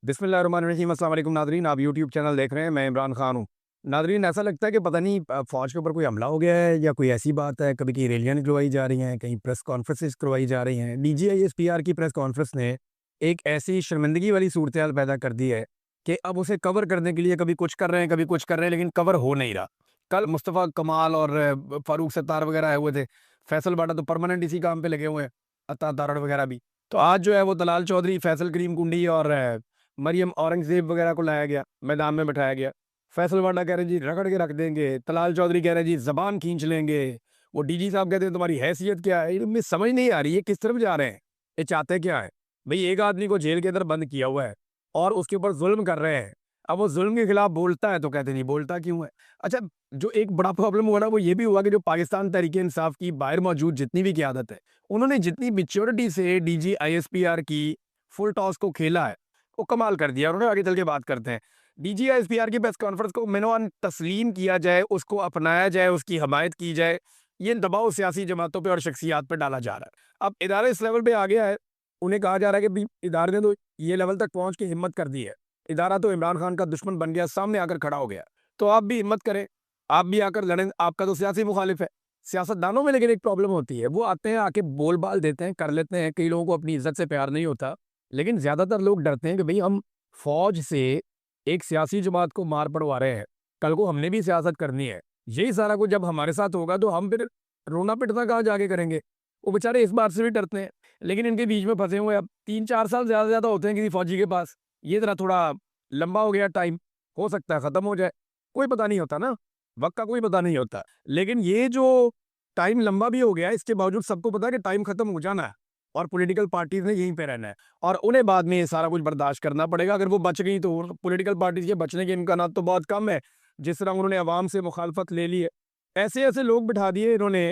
बिस्मिल्लाहिर्रहमानिर्रहीम। अस्सलाम वालेकुम नादरीन, आप यूट्यूब चैनल देख रहे हैं, मैं इमरान खान हूँ। नादरीन, ऐसा लगता है कि पता नहीं फ़ौज के ऊपर कोई हमला हो गया है या कोई ऐसी बात है। कभी कहीं रैलियाँ निकलवाई जा रही हैं, कहीं प्रेस कॉन्फ्रेंसेस करवाई जा रही हैं। डीजीआईएसपीआर की प्रेस कॉन्फ्रेंस ने एक ऐसी शर्मिंदगी वाली सूरत हाल पैदा कर दी है कि अब उसे कवर करने के लिए कभी कुछ कर रहे हैं, कभी कुछ कर रहे हैं, लेकिन कवर हो नहीं रहा। कल मुस्तफ़ा कमाल और फ़ारूक सत्तार वगैरह आए हुए थे। फैसल बाटा तो परमानेंट इसी काम पे लगे हुए हैं, अता तारड़ वगैरह भी। तो आज जो है वो दलाल चौधरी, फैसल करीम कुंडी और मरियम औरंगज़ेब वगैरह को लाया गया, मैदान में बिठाया गया। फैसल वाडा कह रहे हैं जी रगड़ के रख देंगे, तलाल चौधरी कह रहे हैं जी ज़बान खींच लेंगे, वो डीजी साहब कहते हैं तुम्हारी हैसियत क्या है? इनमें समझ नहीं आ रही है किस तरफ जा रहे हैं, ये चाहते क्या हैं? भई एक आदमी को जेल के अंदर बंद किया हुआ है और उसके ऊपर ज़ुल्म कर रहे हैं। अब वो ज़ुल्म के खिलाफ बोलता है तो कहते नहीं बोलता क्यों है? अच्छा, जो एक बड़ा प्रॉब्लम हुआ ना वो ये भी हुआ कि जो पाकिस्तान तहरीक-ए-इंसाफ की बाहर मौजूद जितनी भी क़यादत है, उन्होंने जितनी मैच्योरिटी से डीजी आईएसपीआर की फुल टॉस को खेला है, वो कमाल कर दिया। उन्होंने आगे चल के बात करते हैं। डीजीआईएसपीआर की प्रेस कॉन्फ्रेंस को मेनॉन तस्लीम किया जाए, उसको अपनाया जाए, उसकी हमायत की जाए, ये दबाव सियासी जमातों पे और शख्सियात पे डाला जा रहा है। अब इदारा इस लेवल पे आ गया है, उन्हें कहा जा रहा है कि भई इदारे ने तो ये लेवल तक पहुँच के हिम्मत कर दी है। इदारा तो इमरान खान का दुश्मन बन गया, सामने आकर खड़ा हो गया। तो आप भी हिम्मत करें, आप भी आकर लड़ें, आपका तो सियासी मुखालिफ है। सियासतदानों में लेकिन एक प्रॉब्लम बोल है, वो आते हैं, आके बोल-बाल देते हैं, कर लेते हैं, कई लोगों को अपनी इज़्ज़त से प्यार नहीं होता। लेकिन ज़्यादातर लोग डरते हैं कि भई हम फ़ौज से एक सियासी जमात को मार पड़वा रहे हैं, कल को हमने भी सियासत करनी है। यही सारा कुछ जब हमारे साथ होगा तो हम फिर रोना-पिटना कहाँ जाके करेंगे? वो बेचारे इस बात से भी डरते हैं, लेकिन इनके बीच में फँसे हुए अब 3-4 साल ज़्यादा से ज़्यादा होते हैं किसी फ़ौजी के पास। ये ज़रा थोड़ा लंबा हो गया टाइम, हो सकता है ख़त्म हो जाए, कोई पता नहीं होता ना, वक़्त का कोई पता नहीं होता। लेकिन ये जो टाइम लंबा भी हो गया है, इसके बावजूद सबको पता है कि टाइम ख़त्म हो जाना है और पॉलिटिकल पार्टीज़ ने यहीं पे रहना है और उन्हें बाद में ये सारा कुछ बर्दाश्त करना पड़ेगा। अगर वो बच गई तो पॉलिटिकल पार्टीज़ के बचने के इम्कानात तो बहुत कम है, जिस तरह उन्होंने अवाम से मुखालफत ले ली है। ऐसे-ऐसे लोग बिठा दिए इन्होंने,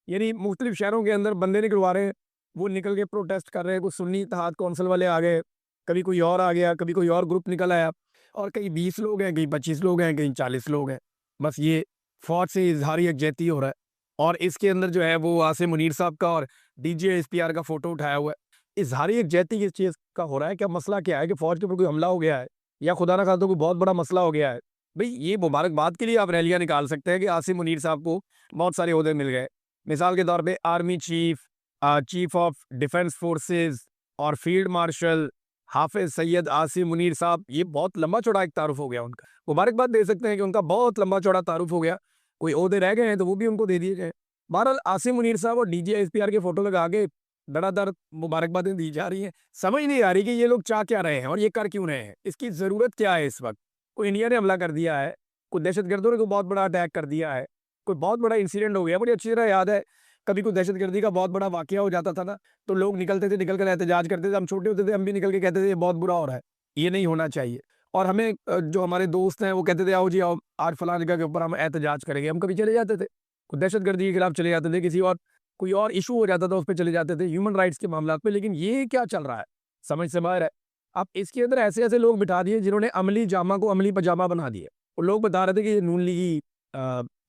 यानी मुख्तलिफ शहरों के अंदर बंदे निकलवा रहे हैं, वो निकल के प्रोटेस्ट कर रहे हैं। कुछ सुन्नी इत्तेहाद कौंसिल वाले आ गए, कभी कोई और आ गया, कभी कोई और ग्रुप निकल आया और कहीं 20 लोग हैं, कहीं 25 लोग हैं, कहीं 40 लोग हैं। बस ये फ़ौज से इज़हारी यकजहती हो रहा है और इसके अंदर जो है वो आसिम मुनीर साहब का और डीजीआईएसपीआर का फ़ोटो उठाया हुआ है। इज़हारी यकजहती किस चीज़ का हो रहा है? क्या मसला क्या है कि फ़ौज के ऊपर कोई हमला हो गया है या खुदा ना खास्ता कोई बहुत बड़ा मसला हो गया है? भई ये मुबारकबाद के लिए आप रैलियाँ निकाल सकते हैं कि आसिम मुनीर साहब को बहुत सारे ओहदे मिल गए। मिसाल के तौर पे army chief, chief of defence forces और फील्ड मार्शल हाफ़िज़ सैयद आसिम मुनीर साहब, ये बहुत लंबा-चौड़ा एक तारुफ़ हो गया उनका। मुबारकबाद दे सकते हैं कि उनका बहुत लंबा-चौड़ा तारुफ़ हो गया। कोई ओहदे रह गए हैं तो वो भी उनको दे दिए जाएँ। बहरहाल आसिम मुनीर साहब और डीजीआईएसपीआर के फ़ोटो लगा के धड़ाधड़ मुबारकबादें दी जा रही हैं। समझ नहीं आ रही कि ये लोग चाह क्या रहे हैं और ये कर क्यों रहे हैं? इसकी ज़रूरत क्या है इस वक़्त? कोई इंडिया ने हमला कर दिया है, कोई दहशतगर्दों ने कोई बहुत बड़ा अटैक कर दिया है, कोई बहुत बड़ा इंसिडेंट हो गया। मुझे अच्छी तरह याद है, कभी कोई दहशतगर्दी का बहुत बड़ा वाक़या हो जाता था ना, तो लोग निकलते थे, निकल कर एहतजाज करते थे। हम छोटे होते थे, हम भी निकल के कहते थे ये बहुत बुरा हो रहा है, ये नहीं होना चाहिए। और हमें जो हमारे दोस्त हैं वो कहते थे आओ जी आओ, आज फलाँ जगह के ऊपर हम एहतजाज करेंगे। हम कभी चले जाते थे, कोई दहशतगर्दी के खिलाफ चले जाते थे, किसी और कोई और इश्यू हो जाता था उस पे चले जाते थे, ह्यूमन राइट्स के मामलात पे। लेकिन ये क्या चल रहा है? समझ से बाहर है। अब इसके अंदर ऐसे-ऐसे लोग बिठा दिए जिन्होंने अमली जामा को अमली पजामा बना दिया। वो लोग बता रहे थे कि ये नून लीगी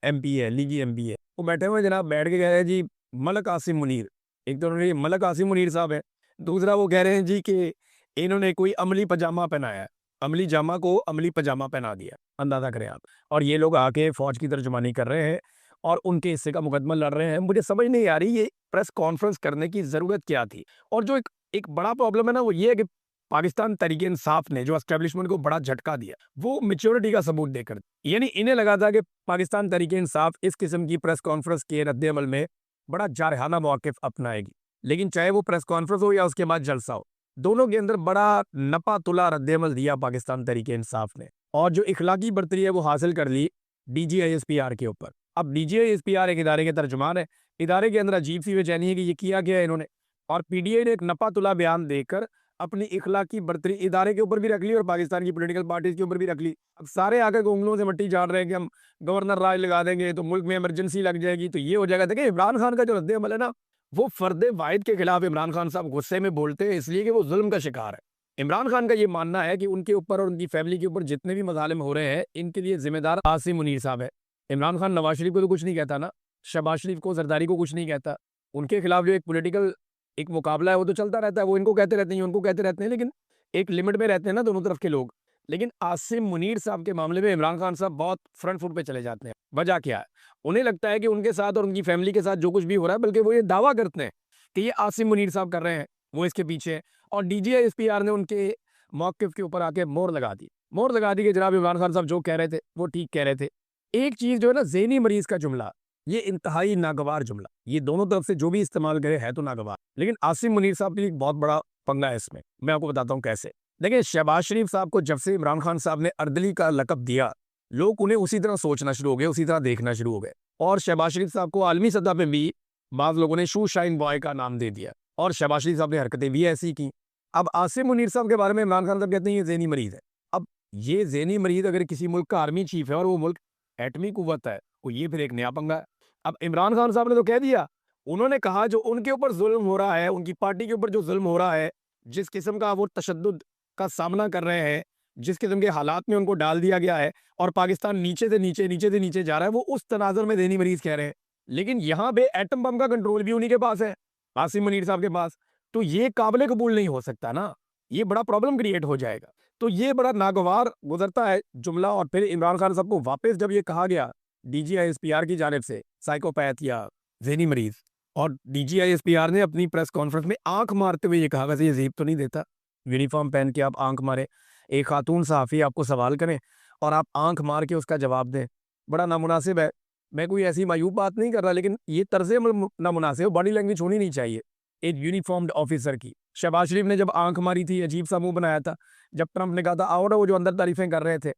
एमपी है, लीगी एमपी है। वो बैठे हुए हैं जनाब, बैठ के कह रहे हैं जी मलक आसिम मुनीर। एक तो उन्होंने मलक आसिम मुनीर साहब हैं, दूसरा वो कह रहे हैं जी कि इन्होंने कोई अमली पजामा पहनाया है। अमली जामा को अमली पजामा पहना दिया, अंदाज़ा करें आप। और ये लोग आके फ़ौज की तर्जुमानी कर रहे हैं और उनके हिस्से का मुकदमा लड़ रहे हैं। मुझे समझ नहीं आ रही ये प्रेस कॉन्फ्रेंस करने की ज़रूरत क्या थी? और जो एक एक बड़ा प्रॉब्लम है ना वो ये है कि पाकिस्तान तहरीक-ए-इंसाफ ने जो एस्टेब्लिशमेंट को बड़ा झटका दिया, वो मैच्योरिटी का सबूत देकर। यानी इन्हें लगा था कि पाकिस्तान तहरीक-ए-इंसाफ इस किस्म की प्रेस कॉन्फ्रेंस के रद्द-ए-अमल में बड़ा जारहाना मौक़िफ़ अपनाएगी। लेकिन चाहे वो प्रेस कॉन्फ्रेंस हो या उसके बाद जलसा हो, दोनों के अंदर बड़ा नपा-तुला रद्द-ए-अमल दिया पाकिस्तान तहरीक-ए-इंसाफ ने और जो इखलाकी बरतरी है वो हासिल कर ली डीजीआईएसपीआर के ऊपर। अब डीजीआईएसपीआर एक इदारे के तर्जुमान है, इदारे के अंदर अजीब-सी बेचैनी है कि ये किया क्या है इन्होंने और पीटीआई ने एक नपा-तुला बयान देकर अपनी इखलाकी बरतरी इदारे के ऊपर भी रख ली और पाकिस्तान की पॉलिटिकल पार्टीज़ के ऊपर भी रख ली। अब सारे आकर उंगलियों से मिट्टी झाड़ रहे हैं कि हम गवर्नर राज लगा देंगे तो मुल्क में इमरजेंसी लग जाएगी तो ये हो जाएगा। देखिए इमरान खान का जो रद्द-ए-अमल है ना, वो फ़र्द वाहिद के खिलाफ इमरान खान साहब गुस्से में बोलते हैं इसलिए कि वो ज़ुल्म का शिकार है। इमरान खान का ये मानना है कि उनके ऊपर और उनकी फैमिली के ऊपर जितने भी मज़ालिम हो रहे हैं, इनके लिए ज़िम्मेदार आसिम मुनीर साहब है। इमरान खान नवाज़ शरीफ को तो कुछ नहीं कहता ना, शहबाज शरीफ को, ज़रदारी को कुछ नहीं कहता। उनके खिलाफ जो एक पॉलिटिकल एक मुकाबला है वो तो चलता रहता है, वो इनको कहते रहते हैं, उनको कहते रहते हैं, लेकिन एक लिमिट में रहते हैं ना दोनों तरफ के लोग। लेकिन आसिम मुनीर साहब के मामले में इमरान खान साहब बहुत फ्रंट फुट पे चले जाते हैं। वजह क्या है? उन्हें लगता है कि उनके साथ और उनकी फैमिली के साथ जो कुछ भी हो रहा है, बल्कि वो ये दावा करते हैं कि ये आसिम मुनीर साहब कर रहे हैं, वो इसके पीछे है। और डीजीआईएसपीआर ने उनके मौक़िफ़ के ऊपर आके मोहर लगा दी। मोहर लगा दी कि जनाब इमरान खान साहब जो कह रहे थे, वो ठीक कह रहे थे। एक चीज़ जो है ना, ज़हनी मरीज़ का जुमला, ये इंतहाई नागवार जुमला, ये दोनों तरफ से जो भी इस्तेमाल करे है तो नागवार। लेकिन आसिम मुनीर साहब भी एक बहुत बड़ा पंगा है इसमें। मैं आपको बताता हूँ कैसे। देखिए, शहबाज शरीफ साहब को जब से इमरान खान साहब ने अर्दली का लक़ब दिया, लोग उन्हें उसी तरह सोचना शुरू हो गए, उसी तरह देखना शुरू हो गए। और शहबाज शरीफ साहब को आलमी सतह पे भी बाज़ लोगों ने शू शाइन बॉय का नाम दे दिया, और शहबाज शरीफ साहब ने हरकतें भी ऐसी की। अब आसिम मुनीर साहब के बारे में इमरान खान साहब कहते हैं ये ज़हनी मरीज़ है। अब ये ज़हनी मरीज़ अगर किसी मुल्क का आर्मी चीफ है और वो मुल्क एटमी कुव्वत है, तो ये फिर एक नया पंगा है। अब इमरान खान साहब ने तो कह दिया, उन्होंने कहा जो उनके ऊपर ज़ुल्म हो रहा है, उनकी पार्टी के ऊपर जो ज़ुल्म हो रहा है, जिस किस्म का वो तशद्दुद का सामना कर रहे हैं, जिस किस्म के हालात में उनको डाल दिया गया है, और पाकिस्तान नीचे से नीचे जा रहा है, वो उस तनाज़ुर में ज़हनी मरीज़ कह रहे हैं। लेकिन यहाँ पे एटम बम का कंट्रोल भी उन्हीं के पास है, आसिम मुनीर साहब के पास। तो ये काबिल कबूल नहीं हो सकता ना, ये बड़ा प्रॉब्लम क्रिएट हो जाएगा। तो ये बड़ा नागवार गुजरता है जुमला। और फिर इमरान खान साहब को वापस जब ये कहा गया डीजीआईएसपीआर की जानिब से साइकोपैथ या ज़हनी मरीज़, और डीजीआईएसपीआर ने अपनी प्रेस कॉन्फ्रेंस में आंख मारते हुए ये कहा, वैसे ये ज़ेब तो नहीं देता, यूनिफॉर्म पहन के आप आंख मारें, एक खातून सहाफ़ी आपको सवाल करें और आप आंख मार के उसका जवाब दें, बड़ा नामुनासिब है। मैं कोई ऐसी मायूब बात नहीं कर रहा, लेकिन ये तर्ज़े अमल नामुनासिब, बॉडी लैंग्वेज होनी नहीं चाहिए एक यूनिफॉर्म्ड ऑफिसर की। शहबाज शरीफ ने जब आंख मारी थी, अजीब सा मुंह बनाया था। जब ट्रंप ने कहा था आओ ना, वो जो अंदर तारीफें कर रहे थे,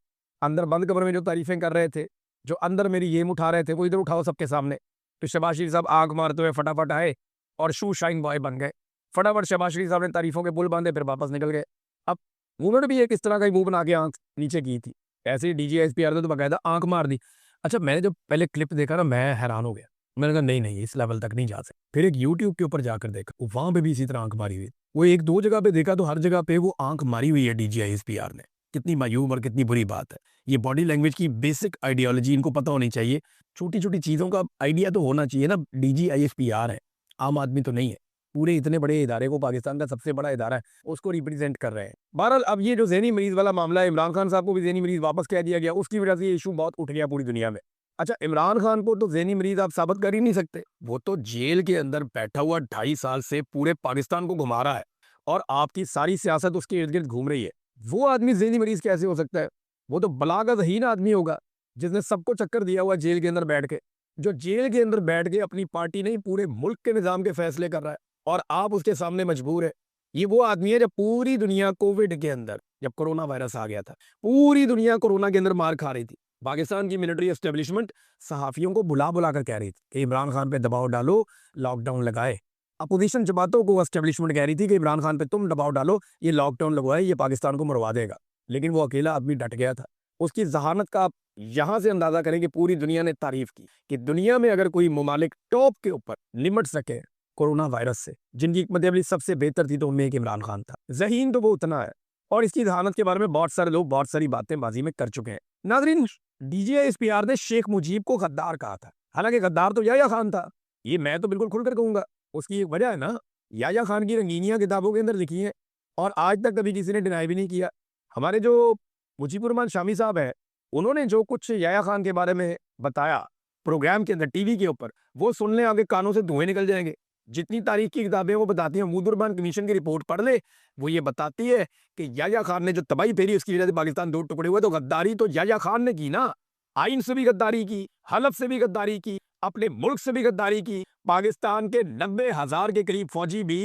अंदर बंद कमरे में जो तारीफें कर रहे थे, जो अंदर मेरी येम उठा रहे थे, वो इधर उठाओ सबके सामने। तो शहबाज शरीफ साहब आंख मारते हुए फटाफट आए और शू शाइन बॉय बन गए। फटाफट शहबाज शरीफ साहब ने तारीफों के पुल बांधे, फिर वापस निकल गए। अब उन्होंने भी एक इस तरह का ही मुंह बना के आंख नीचे की थी। ऐसे ही डीजीआईएसपीआर ने तो बाकायदा आंख मार दी। अच्छा, मैंने जब पहले क्लिप देखा ना, मैं हैरान हो गया। मैंने कहा नहीं इस लेवल तक नहीं जा सकते। फिर एक यूट्यूब के ऊपर जाकर देखा, वहां पे भी इसी तरह आंख मारी हुई। वो एक दो जगह पे देखा तो हर जगह पे वो आंख मारी हुई है डीजीआईएसपीआर ने। कितनी मायूब और कितनी बुरी बात है। ये बॉडी लैंग्वेज की बेसिक आइडियोलॉजी इनको पता होनी चाहिए। छोटी छोटी चीज़ों का आइडिया तो होना चाहिए ना। डीजीआईएसपीआर है, आम आदमी तो नहीं है। पूरे इतने बड़े इदारे को, पाकिस्तान का सबसे बड़ा इदारा है, उसको रिप्रेजेंट कर रहे हैं। बहरहाल, अब ये जो ज़हनी मरीज़ वाला मामला है, इमरान खान साहब को भी ज़हनी मरीज़ वापस कह दिया गया, उसकी वजह से ये इशू बहुत उठ गया पूरी दुनिया में। अच्छा, इमरान खान को तो ज़हनी मरीज़ आप साबित कर ही नहीं सकते। वो तो जेल के अंदर बैठा हुआ 2.5 साल से पूरे पाकिस्तान को घुमा रहा है, और आपकी सारी सियासत उसके इर्द-गिर्द घूम रही है। वो आदमी ज़हनी मरीज़ कैसे हो सकता है? वो तो बला का ज़हीन आदमी होगा, जिसने सबको चक्कर दिया हुआ जेल के अंदर बैठ के। जो जेल के अंदर बैठ के अपनी पार्टी नहीं, पूरे मुल्क के निज़ाम के फैसले कर रहा है, और आप उसके सामने मजबूर है। ये वो आदमी है जब पूरी दुनिया कोविड के अंदर, जब कोरोना वायरस आ गया था, पूरी दुनिया कोरोना के अंदर मार खा रही थी। पाकिस्तान की मिलिट्री एस्टेब्लिशमेंट सहाफ़ियों को बुला कर कह रही थी कि इमरान खान पे दबाव डालो, लॉकडाउन लगाए। अपोजिशन जमातों को एस्टेब्लिशमेंट कह रही थी कि इमरान खान पे तुम दबाव डालो, ये लॉकडाउन लगवाए, ये पाकिस्तान को मरवा देगा। लेकिन वो अकेला आदमी डट गया था। उसकी ज़हानत का आप यहाँ से अंदाज़ा करें कि पूरी दुनिया ने तारीफ़ की कि दुनिया में अगर कोई ममालिक टॉप के ऊपर निमट सके कोरोना वायरस से, जिनकी हिकमत-ए-अमली सबसे बेहतर थी, तो उनमें एक इमरान खान था। ज़हीन तो वो उतना है, और इसकी ज़हानत के बारे में बहुत सारे लोग बहुत सारी बातें माज़ी में कर चुके हैं। नाज़रीन, डीजीआईएसपीआर ने शेख मुजीब को गद्दार कहा था। हालांकि गद्दार तो याह्या खान था, ये मैं तो बिल्कुल खुलकर कहूंगा। उसकी एक वजह है ना, याह्या खान की रंगीनियां किताबों के अंदर लिखी हैं, और आज तक कभी किसी ने डिनाई भी नहीं किया। हमारे जो मुजीबुर रहमान शामी साहब है, उन्होंने जो कुछ याह्या खान के बारे में बताया प्रोग्राम के अंदर, टीवी के ऊपर, वो सुनने आगे कानों से धुएं निकल जाएंगे। जितनी तारीख की किताबें वो बताती हैं, मुजीबुर रहमान कमीशन की रिपोर्ट पढ़ ले, वो ये बताती है कि याह्या खान ने जो तबाही फेरी, उसकी वजह से पाकिस्तान 2 टुकड़े हुए। तो गद्दारी तो याह्या खान ने की ना, आइन से भी गद्दारी की, हलफ से भी गद्दारी की, अपने मुल्क से भी गद्दारी की। पाकिस्तान के 90,000 के करीब फौजी भी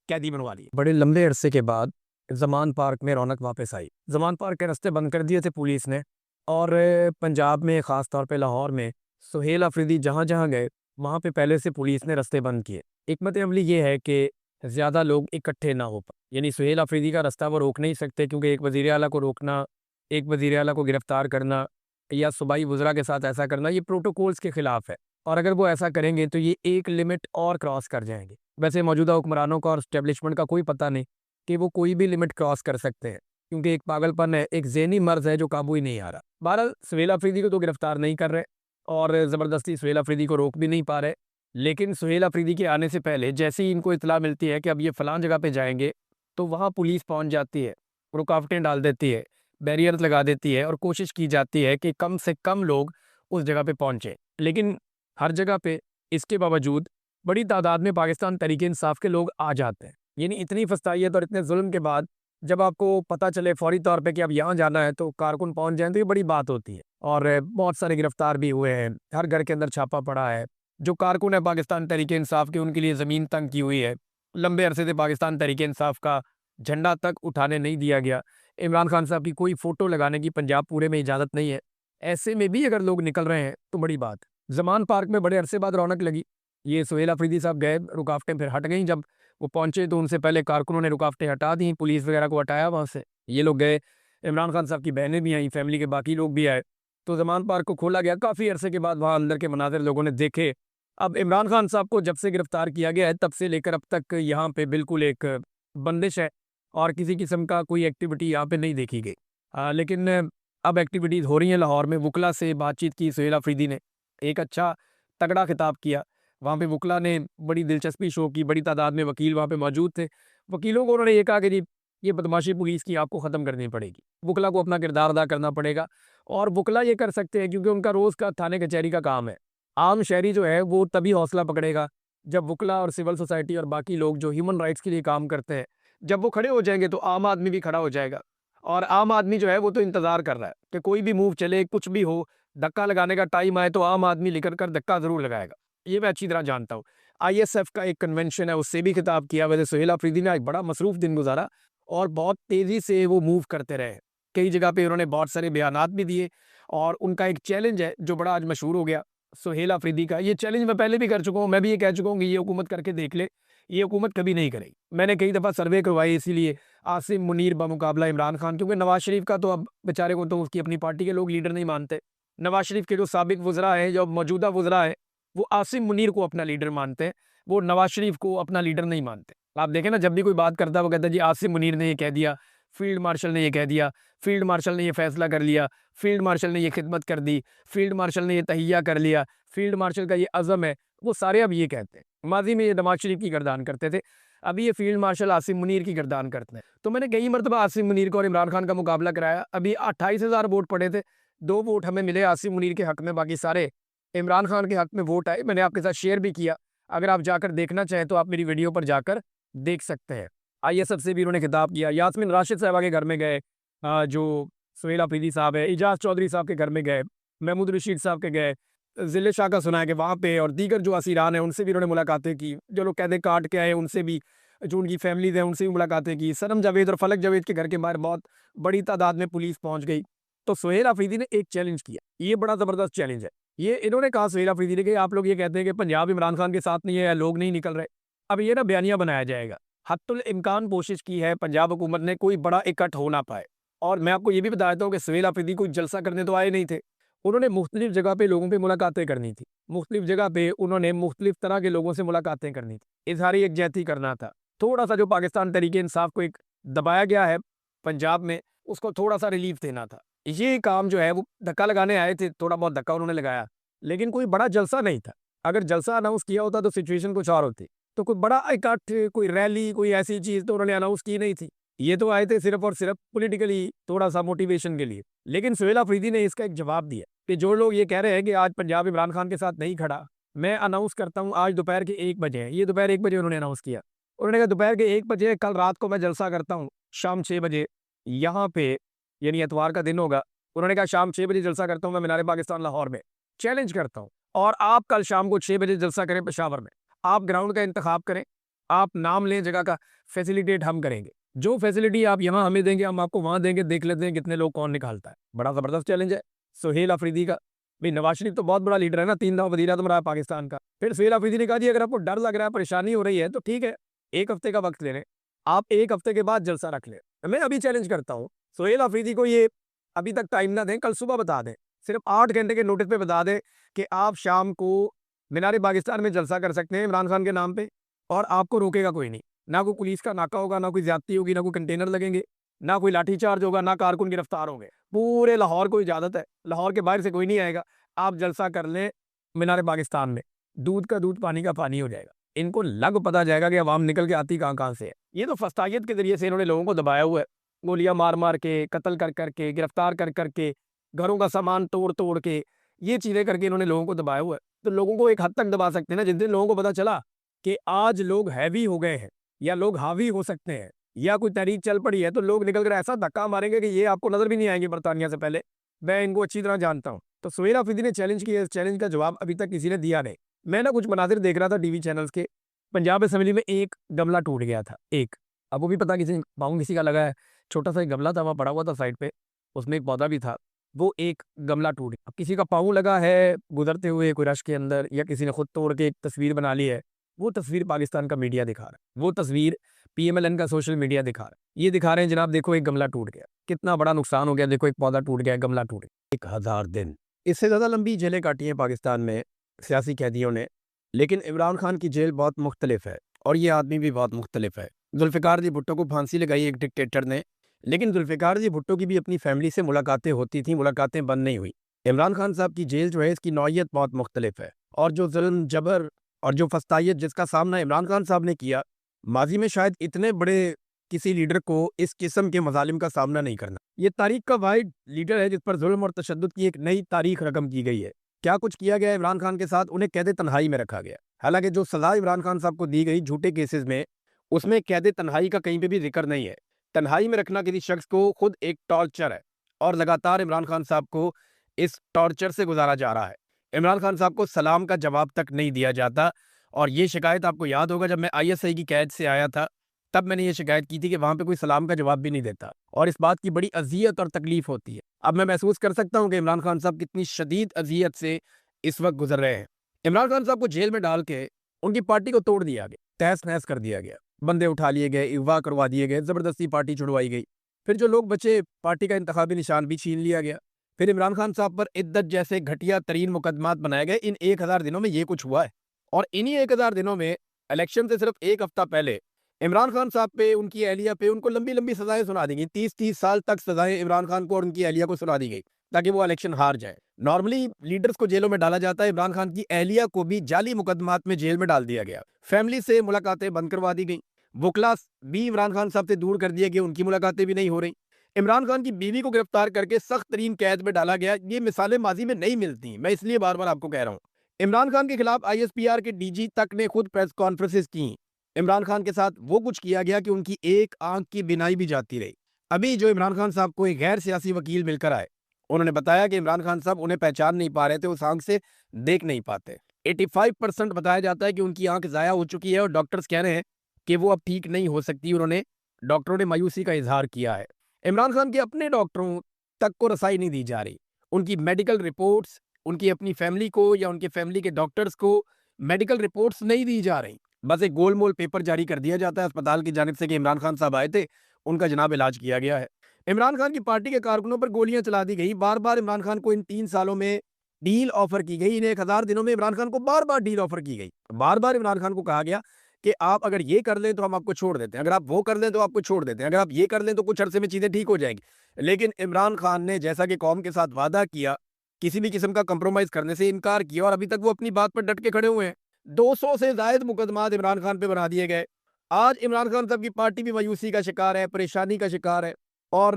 कैदी बनवा दिए। बड़े लंबे अरसे के बाद जमान पार्क में रौनक वापस आई। जमान पार्क के रास्ते बंद कर दिए थे पुलिस ने, और पंजाब में, ख़ास तौर पे लाहौर में, सुहेल अफरीदी जहाँ जहाँ गए, वहाँ पे पहले से पुलिस ने रास्ते बंद किए। हिकमत अमली ये है कि ज़्यादा लोग इकट्ठे ना हो पाए। यानी सुहेल अफरीदी का रास्ता वो रोक नहीं सकते, क्योंकि एक वज़ीर आला को रोकना, एक वज़ीर आला को गिरफ्तार करना, या सूबाई वज़रा के साथ ऐसा करना, ये प्रोटोकॉल्स के ख़िलाफ़ है। और अगर वो ऐसा करेंगे तो ये एक लिमिट और क्रॉस कर जाएंगे। वैसे मौजूदा हुक्मरानों का और एस्टेब्लिशमेंट का कोई पता नहीं कि वो कोई भी लिमिट क्रॉस कर सकते हैं, क्योंकि एक पागलपन है, एक ज़हनी मर्ज़ है जो काबू ही नहीं आ रहा। बहरहाल, सुहेल अफरीदी को तो गिरफ्तार नहीं कर रहे, और ज़बरदस्ती सुहेल अफरीदी को रोक भी नहीं पा रहे। लेकिन सुहेल अफरीदी के आने से पहले जैसे ही इनको इत्तला मिलती है कि अब ये फ़लाँ जगह पे जाएंगे, तो वहाँ पुलिस पहुँच जाती है, रुकावटें डाल देती है, बैरियर्स लगा देती है और कोशिश की जाती है कि कम से कम लोग उस जगह पे पहुँचे। लेकिन हर जगह पे इसके बावजूद बड़ी तादाद में पाकिस्तान तहरीक-ए-इंसाफ के लोग आ जाते हैं। यानी इतनी फस्तायत और इतने जुल्म के बाद जब आपको पता चले फौरी तौर पे कि अब यहाँ जाना है तो कारकुन पहुँच जाएँ तो ये बड़ी बात होती है। और बहुत सारे गिरफ्तार भी हुए हैं, हर घर के अंदर छापा पड़ा है। जो कारकुन है पाकिस्तान तहरीक-ए-इंसाफ के उनके लिए ज़मीन तंग की हुई है। लंबे अरसे से पाकिस्तान तहरीक-ए-इंसाफ का झंडा तक उठाने नहीं दिया गया। इमरान खान साहब की कोई फ़ोटो लगाने की पंजाब पूरे में इजाज़त नहीं है। ऐसे में भी अगर लोग निकल रहे हैं तो बड़ी बात है। ज़मान पार्क में बड़े अरसे बाद रौनक लगी। ये सुहेल अफरीदी साहब गए, रुकावटें फिर हट गईं। जब वो पहुँचे तो उनसे पहले कारकुनों ने रुकावटें हटा दी, पुलिस वगैरह को हटाया वहाँ से। ये लोग गए, इमरान खान साहब की बहनें भी आईं, फैमिली के बाकी लोग भी आए। तो ज़मान पार्क को खोला गया। काफ़ी अरसे के बाद वहाँ अंदर के मनाज़िर लोगों ने देखे। अब इमरान खान साहब को जब से गिरफ्तार किया गया है तब से लेकर अब तक यहाँ पे बिल्कुल एक बंदिश है और किसी किस्म का कोई एक्टिविटी यहाँ पे नहीं देखी गई। लेकिन अब एक्टिविटीज़ हो रही हैं लाहौर में। वुकला से बातचीत की सुहेल अफरीदी ने, एक अच्छा तगड़ा खिताब किया। वहाँ पे वुकला ने बड़ी दिलचस्पी शो की, बड़ी तादाद में वकील वहाँ पे मौजूद थे। वकीलों को उन्होंने ये कहा कि जी ये बदमाशी पुलिस की आपको ख़त्म करनी पड़ेगी। वुकला को अपना किरदार अदा करना पड़ेगा और वुकला ये कर सकते हैं क्योंकि उनका रोज़ का थाने कचहरी का काम है। आम शहरी जो है वो तभी हौसला पकड़ेगा जब वुकला और सिविल सोसाइटी और बाकी लोग जो ह्यूमन राइट्स के लिए काम करते हैं, जब वो खड़े हो जाएंगे तो आम आदमी भी खड़ा हो जाएगा। और आम आदमी जो है वो तो इंतज़ार कर रहा है कि कोई भी मूव चले, कुछ भी हो, धक्का लगाने का टाइम आए तो आम आदमी निकल कर धक्का ज़रूर लगाएगा। ये मैं अच्छी तरह जानता हूँ। आईएसएफ का एक कन्वेंशन है, उससे भी खिताब किया। वैसे सुहेल अफरीदी ने एक बड़ा मसरूफ़ दिन गुजारा और बहुत तेज़ी से वो मूव करते रहे। कई जगह पे उन्होंने बहुत सारे बयानात भी दिए और उनका एक चैलेंज है जो बड़ा आज मशहूर हो गया सुहेल अफरीदी का। ये चैलेंज मैं पहले भी कर चुका हूँ, मैं भी ये कह चुका हूँ कि ये हुकूमत करके देख ले। ये हुकूमत कभी नहीं करेगी। मैंने कई दफ़ा सर्वे करवाई इसीलिए आसिम मुनीर बमुकाबला इमरान खान, क्योंकि नवाज़ शरीफ का तो अब बेचारे को तो उसकी अपनी पार्टी के लोग लीडर नहीं मानते। नवाज़ शरीफ के जो साबिक वज़रा हैं, जो मौजूदा वज़रा हैं, वो आसिम मुनीर को अपना लीडर मानते हैं, वो नवाज़ शरीफ को अपना लीडर नहीं मानते। आप देखें ना, जब भी कोई बात करता है वो कहता है जी आसिम मुनीर ने ये कह दिया, फील्ड मार्शल ने ये कह दिया, फील्ड मार्शल ने ये फैसला कर लिया, फील्ड मार्शल ने ये खिदमत कर दी, फील्ड मार्शल ने ये तहिया कर लिया, फील्ड मार्शल का ये अज़म है। वो सारे अब ये कहते हैं। माज़ी में ये नवाज़ शरीफ की गर्दान करते थे, अभी ये फील्ड मार्शल आसिम मुनीर की गर्दान करते हैं। तो मैंने कई मरतबा आसिम मुनीर को और इमरान खान का मुकाबला कराया। अभी 28,000 वोट पड़े थे, 2 वोट हमें मिले आसिम मुनीर के हक में, बाकी सारे इमरान खान के हक में वोट आए। मैंने आपके साथ शेयर भी किया, अगर आप जाकर देखना चाहें तो आप मेरी वीडियो पर जाकर देख सकते हैं। आईएसएफ से भी उन्होंने खिताब किया। यास्मीन राशिद साहबा के घर में गए, जो सुहेल अफरीदी साहब है, इजाज़ चौधरी साहब के घर में गए, महमूद रशीद साहब के गए, ज़िले शाह का सुना है कि वहाँ पे और दीगर जो असीरान हैं उनसे भी उन्होंने मुलाकातें की। जो लोग कैदे काट के आए उनसे भी, जो उनकी फैमिलीज़ हैं उनसे भी मुलाकातें की। सनम जावेद और फलक जावेद के घर के बाहर बहुत बड़ी तादाद में पुलिस पहुँच गई। तो सुहेल अफरीदी ने एक चैलेंज किया, ये बड़ा ज़बरदस्त चैलेंज है। ये इन्होंने कहा सुहेल अफरीदी ने कि आप लोग ये कहते हैं कि पंजाब इमरान खान के साथ नहीं है या लोग नहीं निकल रहे। अब ये ना बयानिया बनाया जाएगा। हत्तुल इम्कान कोशिश की है पंजाब हुकूमत ने कोई बड़ा इकट्ठ हो ना पाए। और मैं आपको ये भी बता देता हूँ कि सुहेल अफरीदी कोई जलसा करने तो आए नहीं थे। उन्होंने मुख्तलिफ जगह पे लोगों पे मुलाकातें करनी थी। मुख्तलिफ जगह पे उन्होंने मुख्तलिफ तरह के लोगों से मुलाकातें करनी थी। इज़हारी यकजहती करना था। थोड़ा-सा जो पाकिस्तान तहरीक-ए-इंसाफ को एक दबाया गया है पंजाब में, उसको थोड़ा-सा रिलीफ़ देना था। ये काम जो है वो धक्का लगाने आए थे, थोड़ा बहुत धक्का उन्होंने लगाया, लेकिन कोई बड़ा जलसा नहीं था। अगर जलसा अनाउंस किया होता तो सिचुएशन कुछ और होती। तो कोई बड़ा इकट्ठ, कोई रैली, कोई ऐसी चीज़ तो उन्होंने अनाउंस की नहीं थी। ये तो आए थे सिर्फ़ और सिर्फ़ पॉलिटिकली थोड़ा-सा मोटिवेशन के लिए। लेकिन सुहेल अफरीदी ने इसका एक जवाब दिया कि जो लोग ये कह रहे हैं कि आज पंजाब इमरान खान के साथ नहीं खड़ा, मैं अनाउंस करता हूँ आज दोपहर के 1 बजे है। ये दोपहर 1 बजे उन्होंने अनाउंस किया। उन्होंने कहा दोपहर के 1 बजे कल रात को मैं जलसा करता हूँ, शाम 6 बजे यहाँ पे, यानी इतवार का दिन होगा। उन्होंने कहा शाम 6 बजे जलसा करता हूँ मैं मीनार पाकिस्तान लाहौर में। चैलेंज करता हूँ और आप कल शाम को 6 बजे जलसा करें पेशावर में। आप ग्राउंड का इंतखाब करें, आप नाम लें जगह का, फैसिलिटेट हम करेंगे। जो फैसिलिटी आप यहाँ हमें देंगे हम आपको वहाँ देंगे, देख लेते हैं कितने लोग कौन निकालता है। बड़ा ज़बरदस्त चैलेंज है सुहेल अफरीदी का। भाई नवाज शरीफ तो बहुत बड़ा लीडर है ना, 3 दफ़ा वज़ीर-ए-आज़म रहा है पाकिस्तान का। फिर सुहेल अफरीदी ने कहा जी अगर आपको डर लग रहा है, परेशानी हो रही है तो ठीक है, 1 हफ्ते का वक्त ले लें। आप 1 हफ्ते के बाद जलसा रख लें। मैं अभी चैलेंज करता हूँ सुहेल अफरीदी को, ये अभी तक टाइम ना दें, कल सुबह बता दें, सिर्फ 8 घंटे के नोटिस पे बता दें कि आप शाम को मीनार पाकिस्तान में जलसा कर सकते हैं इमरान खान के नाम पे और आपको रोकेगा कोई नहीं। ना कोई पुलिस का नाका होगा, ना कोई ज्यादती होगी, ना कोई कंटेनर लगेंगे, ना कोई लाठीचार्ज होगा, ना कारकुन गिरफ्तार होंगे। पूरे लाहौर को इजाज़त है, लाहौर के बाहर से कोई नहीं आएगा। आप जलसा कर लें मीनार पाकिस्तान में, दूध का दूध पानी का पानी हो जाएगा। इनको लग पता जाएगा कि अवाम निकल के आती कहाँ-कहाँ से है। ये तो फस्तायत के ज़रिए से इन्होंने लोगों को दबाया हुआ है। गोलियां मार मार के, कत्ल कर कर के, गिरफ्तार कर कर के, घरों का सामान तोड़ तोड़ के, ये चीजें करके इन्होंने लोगों को दबाया हुआ है। तो लोगों को एक हद तक दबा सकते हैं ना, जिस दिन लोगों को पता चला कि आज लोग हैवी हो गए हैं या लोग हावी हो सकते हैं या कोई तहरीक चल पड़ी है, तो लोग निकल कर ऐसा धक्का मारेंगे कि ये आपको नजर भी नहीं आएंगे बरतानिया से पहले। मैं इनको अच्छी तरह जानता हूँ। तो सुहेल अफरीदी ने चैलेंज किया, इस चैलेंज का जवाब अभी तक किसी ने दिया नहीं। मैं ना कुछ मनाजिर देख रहा था टीवी चैनल्स के। पंजाब असेंबली में एक गमला टूट गया था, एक। अब वो भी पता किसी पाँव किसी का लगा है, छोटा सा एक गमला था, वहाँ पड़ा हुआ था साइड पे, उसमें एक पौधा भी था, वो एक गमला टूट गया। अब किसी का पाँव लगा है गुजरते हुए कोई रश के अंदर, या किसी ने खुद तोड़ के एक तस्वीर बना ली है, वो तस्वीर पाकिस्तान का मीडिया दिखा रहा है, वो तस्वीर पीएमएलएन का सोशल मीडिया दिखा रहा है। ये दिखा रहे हैं जनाब, देखो एक गमला टूट गया, कितना बड़ा नुकसान हो गया, देखो एक पौधा टूट गया, गमला टूट गया। 1000 दिन, इससे ज़्यादा लंबी जेलें काटी हैं पाकिस्तान में सियासी कैदियों ने, लेकिन इमरान खान की जेल बहुत मुख्तलिफ है और ये आदमी भी बहुत मुख्तलिफ है। जुल्फ़िकार जी भुट्टो को फांसी लगाई एक डिक्टेटर ने, लेकिन जुल्फ़िकार जी भुट्टो की भी अपनी फैमिली से मुलाकातें होती थी, मुलाकातें बंद नहीं हुई। इमरान खान साहब की जेल जो है, इसकी नौइयत बहुत मुख्तलिफ है, और जो जुल्म जबर और जो फस्तायत जिसका सामना इमरान खान साहब ने किया, माजी में शायद इतने बड़े किसी लीडर को इस किस्म के मजालिम का सामना नहीं करना। ये तारीख का वाहिद लीडर है जिस पर जुल्म और तशद्दुद की एक नई तारीख रकम की गई है। क्या कुछ किया गया इमरान खान के साथ, उन्हें कैद तन्हाई में रखा गया। हालांकि जो सजा इमरान खान साहब को दी गई झूठे केसेस में, उसमें कैद तन्हाई का कहीं पे भी जिक्र नहीं है। तन्हाई में रखना किसी शख्स को खुद एक टॉर्चर है, और लगातार इमरान खान साहब को इस टॉर्चर से गुजारा जा रहा है। इमरान खान साहब को सलाम का जवाब तक नहीं दिया जाता, और ये शिकायत आपको याद होगा, जब मैं आईएसआई की कैद से आया था तब मैंने ये शिकायत की थी कि वहां पे कोई सलाम का जवाब भी नहीं देता, और इस बात की बड़ी अजियत और तकलीफ होती है। अब मैं महसूस कर सकता हूं कि इमरान खान साहब कितनी शदीद अजियत से इस वक्त गुजर रहे हैं। इमरान खान साहब को जेल में डाल के उनकी पार्टी को तोड़ दिया गया, तहस नहस कर दिया गया, बंदे उठा लिए गए, अगवा करवा दिए गए, जबरदस्ती पार्टी छुड़वाई गई। फिर जो लोग बचे, पार्टी का इंतखाबी निशान भी छीन लिया गया। फिर इमरान खान साहब पर इद्दत जैसे घटिया तरीन मुकदमात बनाए गए। इन 1000 दिनों में ये कुछ हुआ है, और इन्हीं 1000 दिनों में इलेक्शन से सिर्फ एक हफ्ता पहले इमरान खान साहब पे, उनकी अहलिया पे, उनको लंबी लंबी सजाएं सुना दी गई। 30-30 साल तक सजाएं इमरान खान को और उनकी अहलिया को सुना दी गई ताकि वो इलेक्शन हार जाए। नॉर्मली लीडर्स को जेलों में डाला जाता है, इमरान खान की अहलिया को भी जाली मुकदमात में जेल में डाल दिया गया। फैमिली से मुलाकातें बंद करवा दी गई, वकला भी इमरान खान साहब से दूर कर दिया गया, उनकी मुलाकातें भी नहीं हो रही। इमरान खान की बीवी को गिरफ्तार करके सख्त तरीन कैद में डाला गया। ये मिसालें माजी में नहीं मिलती, मैं इसलिए बार बार आपको कह रहा हूँ। इमरान खान के खिलाफ आईएसपीआर के डीजी तक ने खुद प्रेस कॉन्फ्रेंसेस की। इमरान खान के साथ वो कुछ किया गया कि उनकी एक आंख की बिनाई भी जाती रही। अभी जो इमरान खान साहब को एक गैर सियासी वकील मिलकर आए, उन्होंने बताया कि इमरान खान साहब उन्हें पहचान नहीं पा रहे थे, उस आंख से देख नहीं पाते। 85% बताया जाता है कि उनकी आंख जाया हो चुकी है, और डॉक्टर्स कह रहे हैं कि वो अब ठीक नहीं हो सकती। उन्होंने डॉक्टरों ने मायूसी का इजहार किया है। इमरान खान के अपने डॉक्टरों तक को रसाई नहीं दी जा रही। उनकी मेडिकल रिपोर्ट्स, उनकी अपनी फैमिली को या उनके फैमिली के डॉक्टर्स को मेडिकल रिपोर्ट्स नहीं दी जा रही। बस एक गोलमोल पेपर जारी कर दिया जाता है अस्पताल की जानिब से कि इमरान खान साहब आए थे, उनका जनाब इलाज किया गया है। इमरान खान की पार्टी के कारकुनों पर गोलियां चला दी गई। बार बार इमरान खान को इन 3 सालों में डील ऑफर की गई। इन 1000 दिनों में इमरान खान को बार बार डील ऑफर की गई। बार बार इमरान खान को कहा गया कि आप अगर ये कर लें तो हम आपको छोड़ देते हैं, अगर आप वो कर लें तो आपको छोड़ देते हैं, अगर आप ये कर लें तो कुछ अरसे में चीजें ठीक हो जाएंगी। लेकिन इमरान खान ने जैसा कि कौम के साथ वादा किया, किसी भी किस्म का कंप्रोमाइज करने से इनकार किया, और अभी तक वो अपनी बात पर डट के खड़े हुए हैं। 200 से ज्यादा मुकदमात इमरान खान पे बना दिए गए। आज इमरान खान साहब की पार्टी भी मायूसी का शिकार है, परेशानी का शिकार है, और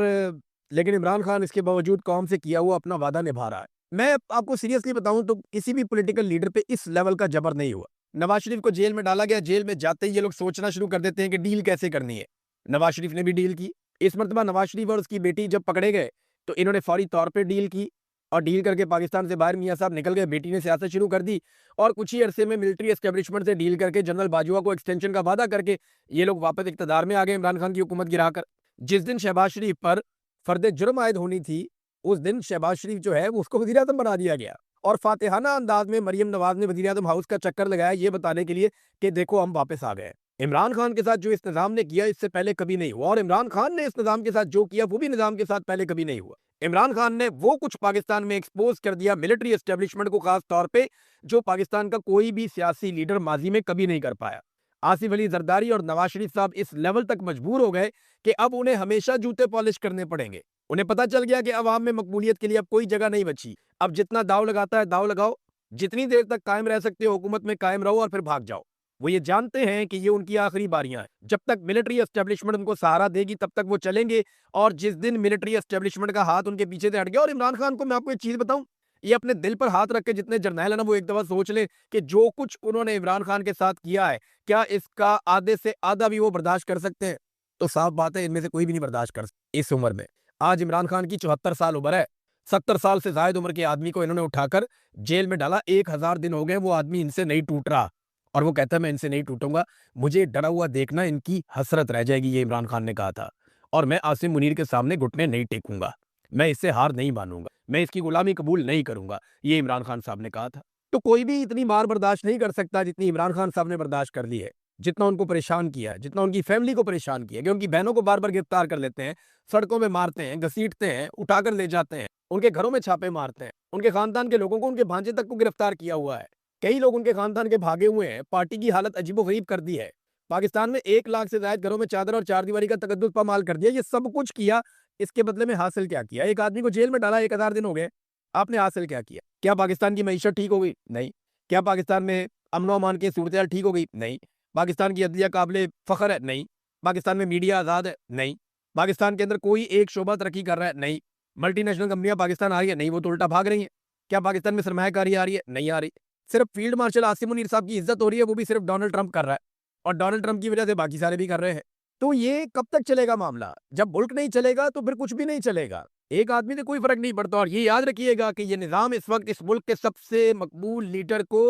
लेकिन इमरान खान इसके बावजूद कौम से किया हुआ अपना वादा निभा रहा है। मैं आपको सीरियसली बताऊं तो किसी भी पॉलिटिकल लीडर पे इस लेवल का जबर नहीं हुआ। नवाज शरीफ को जेल में डाला गया, जेल में जाते ही ये लोग सोचना शुरू कर देते हैं कि डील कैसे करनी है। नवाज शरीफ ने भी डील की। इस मरतबा नवाज शरीफ और उसकी बेटी जब पकड़े गए तो इन्होंने फौरी तौर पर डील की, और डील करके पाकिस्तान से बाहर मियां साहब निकल गए। बेटी ने सियासत शुरू कर दी, और कुछ ही अरसे में मिलिट्री एस्टेब्लिशमेंट से डील करके, जनरल बाजवा को एक्सटेंशन का वादा करके ये लोग वापस इक़्तिदार में आ गए, इमरान खान की हुकूमत गिराकर। जिस दिन शहबाज शरीफ पर फर्द जुर्म आयद होनी थी, उस दिन शहबाज शरीफ जो है उसको वज़ीर आज़म बना दिया गया, और फातिहाना अंदाज में मरियम नवाज ने वज़ीर आज़म हाउस का चक्कर लगाया ये बताने के लिए कि देखो हम वापस आ गए। इमरान खान के साथ जो इस निज़ाम ने किया इससे पहले कभी नहीं हुआ, और इमरान खान ने इस निज़ाम के साथ जो किया वो भी निज़ाम के साथ पहले कभी नहीं हुआ। इमरान खान ने वो कुछ पाकिस्तान में एक्सपोज कर दिया मिलिट्री एस्टेब्लिशमेंट को खास तौर पे, जो पाकिस्तान का कोई भी सियासी लीडर माजी में कभी नहीं कर पाया। आसिफ अली जरदारी और नवाज शरीफ साहब इस लेवल तक मजबूर हो गए कि अब उन्हें हमेशा जूते पॉलिश करने पड़ेंगे। उन्हें पता चल गया कि अवाम में मकबूलियत के लिए अब कोई जगह नहीं बची। अब जितना दाव लगाता है दाव लगाओ, जितनी देर तक कायम रह सकते हो हुकूमत में कायम रहो, और फिर भाग जाओ। वो ये जानते हैं कि ये उनकी आखिरी बारियां हैं। जब तक मिलिट्री एस्टेब्लिशमेंट उनको सहारा देगी तब तक वो चलेंगे, और जिस दिन मिलिट्री एस्टेब्लिशमेंट का हाथ उनके पीछे से हट गया, और इमरान खान को मैं आपको एक चीज बताऊं, ये अपने दिल पर हाथ रख के जितने जर्नैल है ना, वो एक दफा सोच लें कि जो कुछ उन्होंने इमरान खान के साथ किया है, क्या इसका आधे से आधा भी वो बर्दाश्त कर सकते हैं? तो साफ बात है, इनमें से कोई भी नहीं बर्दाश्त कर सकता इस उम्र में। आज इमरान खान की 74 साल उम्र है। 70 साल से ज्यादा उम्र के आदमी को इन्होंने उठाकर जेल में डाला। 1000 दिन हो गए, वो आदमी इनसे नहीं टूट रहा, और वो कहता है मैं इनसे नहीं टूटूंगा। मुझे डरा हुआ देखना इनकी हसरत रह जाएगी, ये इमरान खान ने कहा था। और मैं आसिम मुनीर के सामने घुटने नहीं टेकूंगा, मैं इससे हार नहीं मानूंगा, मैं इसकी गुलामी कबूल नहीं करूंगा, ये इमरान खान साहब ने कहा था। तो कोई भी इतनी मार बर्दाश्त नहीं कर सकता जितनी इमरान खान साहब ने बर्दाश्त कर ली है, जितना उनको परेशान किया है, जितना उनकी फैमिली को परेशान किया, कि उनकी बहनों को बार बार गिरफ्तार कर लेते हैं, सड़कों में मारते हैं, घसीटते हैं, उठाकर ले जाते हैं, उनके घरों में छापे मारते हैं, उनके खानदान के लोगों को, उनके भांजे तक को गिरफ्तार किया हुआ है। कई लोग उनके खानदान के भागे हुए हैं। पार्टी की हालत अजीबोगरीब कर दी है। पाकिस्तान में 1 लाख से ज्यादा घरों में चादर और चारदीवारी का तकद्दुस पामाल कर दिया। ये सब कुछ किया, इसके बदले में हासिल क्या किया? एक आदमी को जेल में डाला, 1000 दिन हो गए, आपने हासिल क्या किया? क्या पाकिस्तान की मईशत ठीक हो गई? नहीं। क्या पाकिस्तान में अमन अमान की सूरत ठीक हो गई? नहीं। पाकिस्तान की अदलिया काबिल फख्र है? नहीं। पाकिस्तान में मीडिया आज़ाद है? नहीं। पाकिस्तान के अंदर कोई एक शोबा तरक्की कर रहा है? नहीं। मल्टीनेशनल कंपनियां पाकिस्तान आ रही है? नहीं, वो तो उल्टा भाग रही हैं। क्या पाकिस्तान में सरमायाकारी आ रही है? नहीं आ रही। सिर्फ फील्ड मार्शल आसिम मुनीर साहब की इज्जत हो रही है, वो भी सिर्फ डोनाल्ड ट्रंप कर रहा है, और डोनाल्ड ट्रंप की वजह से बाकी सारे भी कर रहे हैं। तो ये कब तक चलेगा मामला? जब मुल्क नहीं चलेगा तो फिर कुछ भी नहीं चलेगा। एक आदमी से कोई फर्क नहीं पड़ता। और ये याद रखिएगा कि ये निजाम इस वक्त इस मुल्क के सबसे मकबूल लीडर को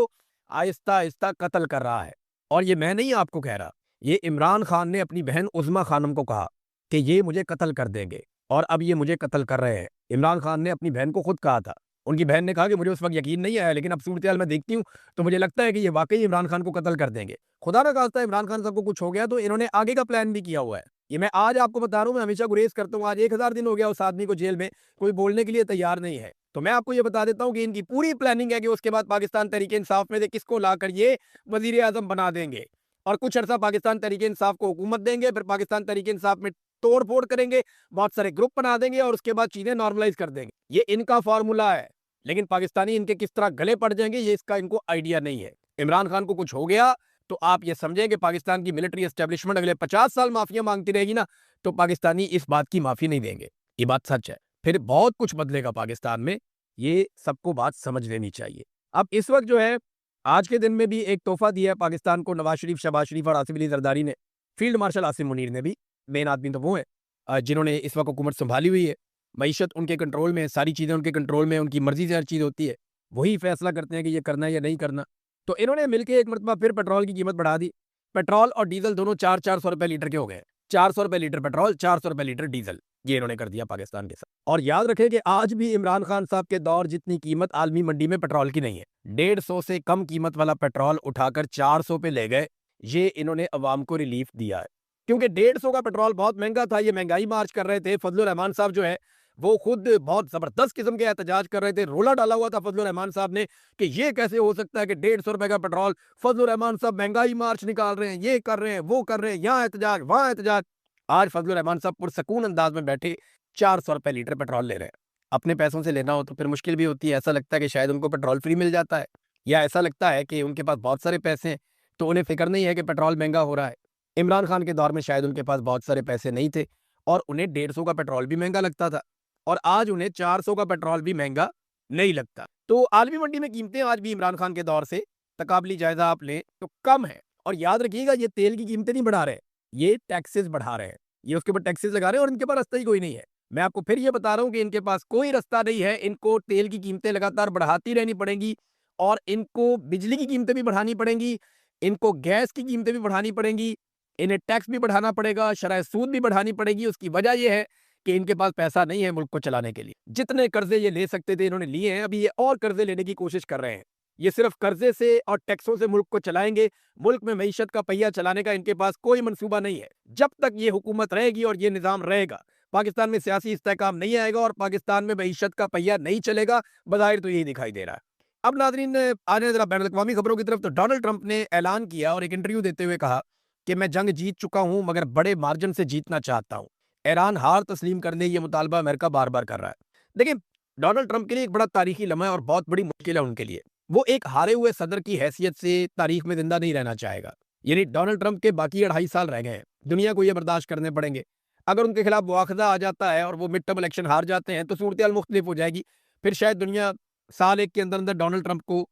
आहिस्ता आहिस्ता कत्ल कर रहा है। और ये मैं नहीं आपको कह रहा, ये इमरान खान ने अपनी बहन उज़मा खानम को कहा कि ये मुझे कत्ल कर देंगे, और अब ये मुझे कत्ल कर रहे हैं। इमरान खान ने अपनी बहन को खुद कहा था। उनकी बहन ने कहा कि मुझे उस वक्त यकीन नहीं आया, लेकिन अब सूरत-ए-हाल मैं देखती हूँ तो मुझे लगता है कि ये वाकई इमरान खान को कत्ल कर देंगे। खुदा ना खास्ता इमरान खान साहब को कुछ हो गया तो इन्होंने आगे का प्लान भी किया हुआ है। ये मैं आज आपको बता रहा हूँ, मैं हमेशा गुरेज करता हूँ। आज 1000 दिन हो गया उस आदमी को जेल में, कोई बोलने के लिए तैयार नहीं है। तो मैं आपको ये बता देता हूँ कि इनकी पूरी प्लानिंग है कि उसके बाद पाकिस्तान तहरीक-ए-इंसाफ में से किसको लाकर ये वज़ीर-ए-आज़म बना देंगे, और कुछ अरसा पाकिस्तान तहरीक-ए-इंसाफ को हुकूमत देंगे, फिर पाकिस्तान तहरीक-ए-इंसाफ में तोड़-फोड़ करेंगे, बहुत सारे ग्रुप बना देंगे, और उसके बाद चीजें नॉर्मलाइज कर देंगे। ये इनका फार्मूला है। लेकिन पाकिस्तानी इनके किस तरह गले पड़ जाएंगे, ये इसका इनको आइडिया नहीं है। इमरान खान को कुछ हो गया तो आप ये समझें कि पाकिस्तान की मिलिट्री एस्टेब्लिशमेंट अगले 50 साल माफिया मांगती रहेगी ना, तो पाकिस्तानी इस बात की माफी नहीं देंगे। ये बात सच है। फिर बहुत कुछ बदलेगा पाकिस्तान में, ये सबको बात समझ लेनी चाहिए। अब इस वक्त जो है, आज के दिन में भी एक तोहफा दिया है पाकिस्तान को नवाज शरीफ, शहबाज शरीफ और आसिफ अली जरदारी ने। फील्ड मार्शल आसिम मुनीर ने भी। मेन आदमी तो वो है जिन्होंने इस वक्त हुकूमत संभाली हुई है। मईशत उनके कंट्रोल में है, सारी चीज़ें उनके कंट्रोल में है, उनकी मर्जी से हर चीज़ होती है। वही फैसला करते हैं कि ये करना है या नहीं करना। तो इन्होंने मिलकर एक मरतबा फिर पेट्रोल की कीमत बढ़ा दी। पेट्रोल और डीजल दोनों 400 रुपए लीटर के हो गए। 400 रुपए लीटर पेट्रोल, 400 रुपए लीटर डीजल, ये इन्होंने कर दिया पाकिस्तान के साथ। और याद रखें कि आज भी इमरान खान साहब के दौर जितनी कीमत आलमी मंडी में पेट्रोल की नहीं है। 150 से कम कीमत वाला पेट्रोल उठाकर 400 पे ले गए। ये इन्होंने अवाम को रिलीफ दिया है, क्योंकि 150 का पेट्रोल बहुत महंगा था। ये महंगाई मार्च कर रहे थे। फजलुर रहमान साहब जो है वो खुद बहुत जबरदस्त किस्म के एहतजाज कर रहे थे। रोला डाला हुआ था फजलुर रहमान साहब ने कि ये कैसे हो सकता है कि 150 रुपए का पेट्रोल, फजलुर रहमान साहब महंगाई मार्च निकाल रहे हैं, ये कर रहे हैं, वो कर रहे हैं, यहाँ एहतजाज, वहां एहतजाज। आज फजलुर रहमान साहब पुरसकून अंदाज में बैठे 400 रुपए लीटर पेट्रोल ले रहे हैं। अपने पैसों से लेना हो तो फिर मुश्किल भी होती है। ऐसा लगता है कि शायद उनको पेट्रोल फ्री मिल जाता है, या ऐसा लगता है कि उनके पास बहुत सारे पैसे हैं तो उन्हें फिक्र नहीं है कि पेट्रोल महंगा हो रहा है। इमरान खान के दौर में शायद उनके पास बहुत सारे पैसे नहीं थे, और उन्हें 150 का पेट्रोल भी महंगा लगता था, और आज उन्हें 400 का पेट्रोल भी महंगा नहीं लगता। तो आलमी मंडी में कीमतें आज भी इमरान खान के दौर से तकाबली जायजा आप लें तो कम है। और याद रखिएगा, ये तेल की कीमतें नहीं बढ़ा रहे, ये टैक्सेस बढ़ा रहे हैं। ये उसके ऊपर टैक्सेस लगा रहे हैं, और इनके पास रास्ता ही कोई नहीं है। मैं आपको फिर ये बता रहा हूं कि इनके पास कोई रास्ता नहीं है। इनको तेल की कीमतें लगातार बढ़ाती रहनी पड़ेंगी, और इनको बिजली की कीमतें भी बढ़ानी पड़ेंगी, इनको गैस की कीमतें भी बढ़ानी पड़ेंगी, इन्हें टैक्स भी बढ़ाना पड़ेगा, शरह सूद भी बढ़ानी पड़ेगी। उसकी वजह यह है कि इनके पास पैसा नहीं है मुल्क को चलाने के लिए। जितने कर्जे ये ले सकते थे इन्होंने लिए हैं। अभी ये और कर्जे लेने की कोशिश कर रहे हैं। ये सिर्फ कर्जे से और टैक्सों से मुल्क को चलाएंगे। मुल्क में मईशत का पहिया चलाने का इनके पास कोई मंसूबा नहीं है। जब तक ये हुकूमत रहेगी और ये निज़ाम रहेगा, पाकिस्तान में सियासी इस्तेहकाम नहीं आएगा और पाकिस्तान में मईशत का पहिया नहीं चलेगा। बज़ाहिर तो यही दिखाई दे रहा है। अब नाज़रीन, आ जाए ज़रा बैनुल अक़वामी खबरों की तरफ। तो डोनाल्ड ट्रंप ने ऐलान किया और एक इंटरव्यू देते हुए कहा कि मैं जंग जीत चुका हूं, मगर बड़े मार्जिन से जीतना चाहता हूं। ईरान हार तस्लीम करने ये मुतालबा अमेरिका बार बार कर रहा है। देखिए, डोनाल्ड ट्रंप के लिए एक बड़ा तारीखी लम्हा है और बहुत बड़ी मुश्किल है उनके लिए। वो एक हारे हुए सदर की हैसियत से तारीख में जिंदा नहीं रहना चाहेगा। यानी डोनाल्ड ट्रंप के बाकी 2.5 साल रह गए हैं, दुनिया को ये बर्दाश्त करने पड़ेंगे। अगर उनके खिलाफ मुआखजा आ जाता है और वो मिड टर्म इलेक्शन हार जाते हैं तो सूरत मुख्तलिफ हो जाएगी। फिर शायद दुनिया साल एक के अंदर अंदर डोनाल्ड ट्रंप को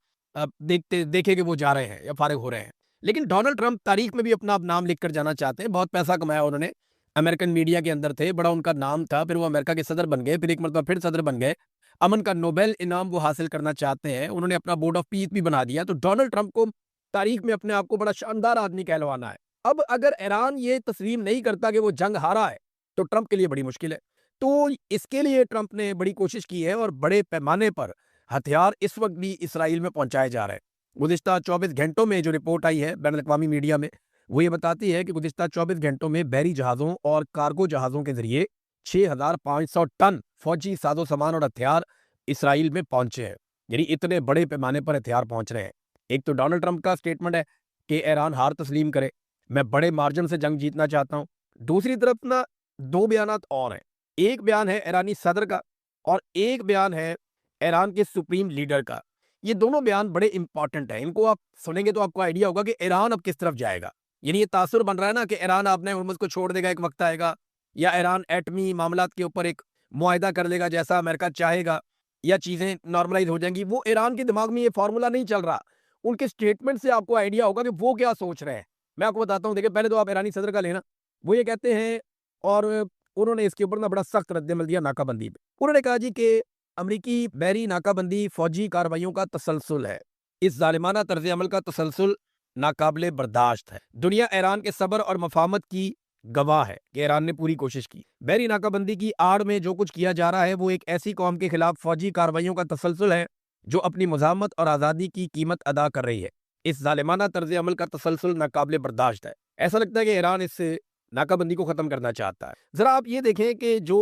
देखे कि वो जा रहे हैं या फारिग हो रहे हैं। लेकिन डोनाल्ड ट्रंप तारीख में भी अपना नाम लिख कर जाना चाहते हैं। बहुत पैसा कमाया उन्होंने, अमेरिकन मीडिया के अंदर थे, बड़ा उनका नाम था, फिर वो अमेरिका के सदर बन गए, फिर एक मरतबा फिर सदर बन गए। अमन का नोबेल इनाम वो हासिल करना चाहते हैं, उन्होंने अपना बोर्ड ऑफ पीस भी बना दिया। तो डोनाल्ड ट्रंप को तारीख में अपने आप को बड़ा शानदार आदमी कहलवाना है। अब अगर ईरान ये तस्लीम नहीं करता कि वो जंग हारा है तो ट्रंप के लिए बड़ी मुश्किल है। तो इसके लिए ट्रंप ने बड़ी कोशिश की है और बड़े पैमाने पर हथियार इस वक्त भी इसराइल में पहुंचाए जा रहे हैं। गुज़िश्ता 24 घंटों में जो रिपोर्ट आई है बैनुल अक़वामी मीडिया में, वो ये बताती है कि गुज़िश्ता 24 घंटों में बहरी जहाज़ों और कार्गो जहाज़ों के जरिए 6,500 टन फौजी साजो सामान और हथियार इसराइल में पहुंचे हैं। यानी इतने बड़े पैमाने पर हथियार पहुंच रहे हैं। एक तो डोनाल्ड ट्रंप का स्टेटमेंट है कि ईरान हार तस्लीम करे, मैं बड़े मार्जिन से जंग जीतना चाहता हूं। दूसरी तरफ ना 2 बयानात और हैं। एक बयान है ईरानी सदर का और एक बयान है ईरान के सुप्रीम लीडर का। ये दोनों बयान बड़े इंपॉर्टेंट हैं। इनको आप सुनेंगे तो आपको आइडिया होगा कि ईरान अब किस तरफ जाएगा। यानी ये तासुर बन रहा है ना कि ईरान आपने हुर्मुज़ को छोड़ देगा एक वक्त आएगा, या ईरान एटमी मामलात के ऊपर एक मुआहिदा कर लेगा जैसा अमेरिका चाहेगा, या चीज़ें नॉर्मलाइज हो जाएंगी। वो ईरान के दिमाग में ये फार्मूला नहीं चल रहा। उनके स्टेटमेंट से आपको आइडिया होगा कि वो क्या सोच रहे हैं। मैं आपको बताता हूँ, देखिए पहले तो आप ईरानी सदर का लेना। वो ये कहते हैं, और उन्होंने इसके ऊपर ना बड़ा सख्त रद्द-ए-अमल दिया नाकाबंदी पे। उन्होंने कहा जी कि अमरीकी बहरी नाकाबंदी फौजी कार्रवाइयों का तसलसल है। इस ज़ालिमाना तर्ज़-ए-अमल का तसलसल नाकाबिले बर्दाश्त है। दुनिया ईरान के सब्र और मफ़ाहमत की गवाह है कि ईरान ने पूरी कोशिश की। बहरी नाकाबंदी की आड़ में जो कुछ किया जा रहा है वो एक ऐसी कौम के खिलाफ फौजी कार्रवाइयों का तसलसल है जो अपनी मज़ाहमत और आज़ादी की कीमत अदा कर रही है। इस ज़ालिमाना तर्ज़-ए-अमल का तसलसल नाकाबिले बर्दाश्त है। ऐसा लगता है कि ईरान इस नाकाबंदी को ख़त्म करना चाहता है। ज़रा आप ये देखें कि जो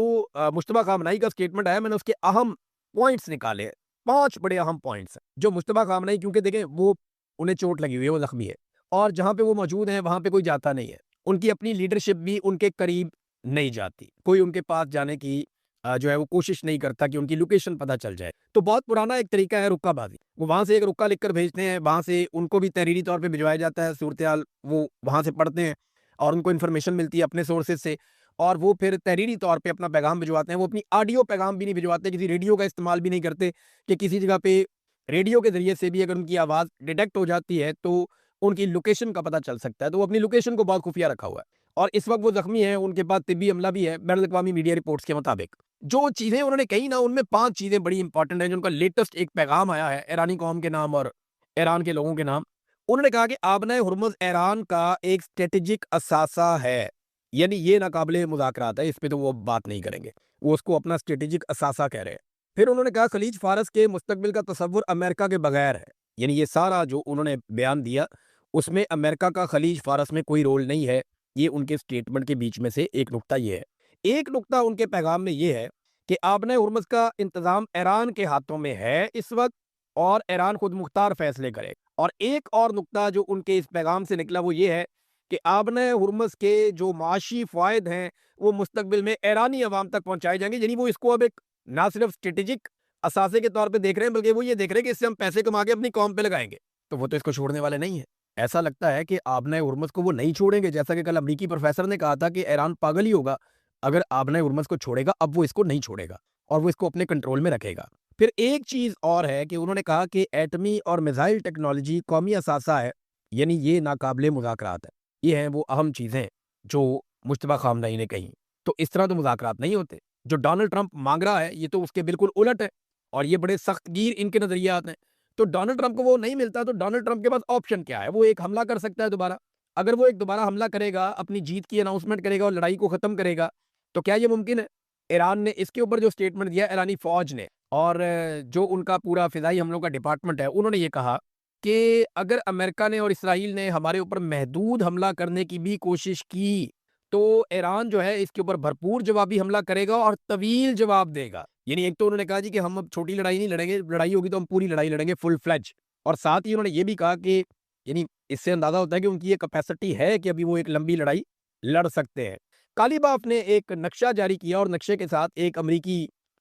मुश्तबा ख़ामनई का स्टेटमेंट आया, मैंने उसके अहम पॉइंट्स निकाले हैं। 5 बड़े अहम पॉइंट्स हैं जो मुश्तबा ख़ामनई, क्योंकि देखें वो उन्हें चोट लगी हुई है, वो ज़ख्मी है और जहाँ पे वो मौजूद हैं वहाँ पे कोई जाता नहीं है। उनकी अपनी लीडरशिप भी उनके करीब नहीं जाती। कोई उनके पास जाने की जो है वो कोशिश नहीं करता कि उनकी लोकेशन पता चल जाए। तो बहुत पुराना एक तरीका है रुक्काबाज़ी। वो वहाँ से एक रुक्का लिख कर भेजते हैं, वहाँ से उनको भी तहरीरी तौर पे भिजवाया जाता है, सूरत-ए-हाल वो वहाँ से पढ़ते हैं और उनको इन्फॉर्मेशन मिलती है अपने सोर्सेज़ से, और वो फिर तहरीरी तौर पे अपना पैगाम भिजवाते हैं। वो अपनी ऑडियो पैगाम भी नहीं भिजवाते, किसी रेडियो का इस्तेमाल भी नहीं करते कि किसी जगह पे रेडियो के ज़रिए से भी अगर उनकी आवाज़ डिटेक्ट हो जाती है तो उनकी लोकेशन का पता चल सकता है। तो वो अपनी लोकेशन को बहुत खुफिया रखा हुआ है और इस वक़्त वो ज़ख्मी हैं, उनके पास तिब्बी अमला भी है बैनुल अक़वामी मीडिया रिपोर्ट्स के मुताबिक। जो चीज़ें उन्होंने कही ना, उनमें 5 चीज़ें बड़ी इंपॉर्टेंट हैं। जो उनका लेटेस्ट एक पैगाम आया है ईरानी कौम के नाम और ईरान के लोगों के नाम। उन्होंने कहा कि आबना हुर्मुज़ ईरान का एक स्ट्रेटेजिक असासा है। यानी ये नाकाबिले मुज़ाकरात है, इस पे तो वो बात नहीं करेंगे। वो उसको अपना स्ट्रेटेजिक असासा कह रहे हैं। फिर उन्होंने कहा खलीज फ़ारस के मुस्तकबिल का तसव्वुर अमेरिका के बगैर है। यानी ये सारा जो उन्होंने बयान दिया उसमें अमेरिका का खलीज फ़ारस में कोई रोल नहीं है। ये उनके स्टेटमेंट के बीच में से एक नुक्ता ये है। एक नुक्ता उनके पैगाम में ये है कि आबना हुर्मुज़ का इंतज़ाम ईरान के हाथों में है इस वक़्त और ईरान खुद मुख्तार फ़ैसले करे। और एक और नुक्ता जो उनके इस पैगाम से निकला वो ये है कि आबना हुर्मुज़ के जो माशी फ़वाइद हैं वो मुस्तकबिल में ईरानी अवाम तक पहुँचाए जाएँगे। यानी वो इसको अब एक ना सिर्फ स्ट्रेटेजिक असासे के तौर पे देख रहे हैं, बल्कि वो ये देख रहे हैं कि इससे हम पैसे कमा के अपनी कौम पे लगाएँगे। तो वो तो इसको छोड़ने वाले नहीं हैं। ऐसा लगता है कि आबना हुर्मुज़ को वो नहीं छोड़ेंगे, जैसा कि कल अमरीकी प्रोफ़ेसर ने कहा था कि ईरान पागल ही होगा अगर आबना हुर्मुज़ को छोड़ेगा। अब वो इसको नहीं छोड़ेगा और वो इसको अपने कंट्रोल में रखेगा। फिर एक चीज़ और है कि उन्होंने कहा कि एटमी और मिसाइल टेक्नोलॉजी कौमी असासा है, यानी ये नाकाबिले मुज़ाकरात है। ये हैं वो अहम चीज़ें जो मुश्तबा ख़ामनई ने कहीं। तो इस तरह तो मुज़ाकरात नहीं होते। जो डोनाल्ड ट्रंप मांग रहा है ये तो उसके बिल्कुल उलट है और ये बड़े सख्त गिर इनके नज़रियात हैं। तो डोनाल्ड ट्रंप को वो नहीं मिलता, तो डोनाल्ड ट्रंप के पास ऑप्शन क्या है? वो एक हमला कर सकता है दोबारा। अगर वो एक दोबारा हमला करेगा, अपनी जीत की अनाउंसमेंट करेगा और लड़ाई को ख़त्म करेगा, तो क्या ये मुमकिन है? ईरान ने इसके ऊपर जो स्टेटमेंट दिया ईरानी फ़ौज ने, और जो उनका पूरा फ़िज़ाई हमलों का डिपार्टमेंट है, उन्होंने ये कहा कि अगर अमेरिका ने और इसराइल ने हमारे ऊपर महदूद हमला करने की भी कोशिश की, तो ईरान जो है इसके ऊपर भरपूर जवाबी हमला करेगा और तवील जवाब देगा। यानी एक तो उन्होंने कहा जी कि हम अब छोटी लड़ाई नहीं लड़ेंगे, लड़ाई होगी तो हम पूरी लड़ाई लड़ेंगे फुल फ्लेज। और साथ ही उन्होंने ये भी कहा कि यानी इससे अंदाज़ा होता है कि उनकी ये कैपेसिटी है कि अभी वो एक लंबी लड़ाई लड़ सकते हैं। कालीबाफ ने एक नक्शा जारी किया और नक्शे के साथ एक अमरीकी